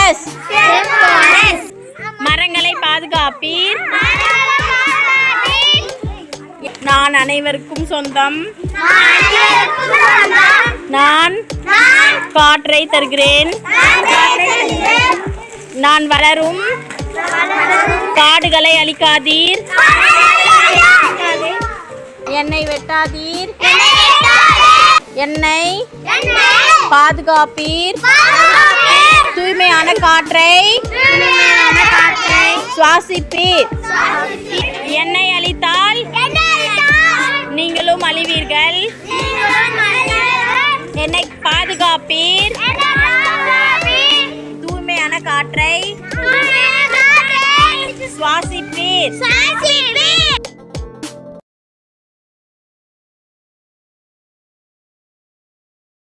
S. மரங்களை பாதுகாப்பீர். நான் அனைவருக்கும் சொந்தம். நான் காற்றை தருகிறேன். நான் வளரும் காடுகளை அழிக்காதீர். என்னை வெட்டாதீர். என்னை பாதுகாப்பீர். தூய்மையான காற்றை சுவாசிப்பீர். என்னை அழித்தால் நீங்களும் அழிவீர்கள். என்னை பாதுகாப்பீர். தூய்மையான காற்றை சுவாசிப்பீர்.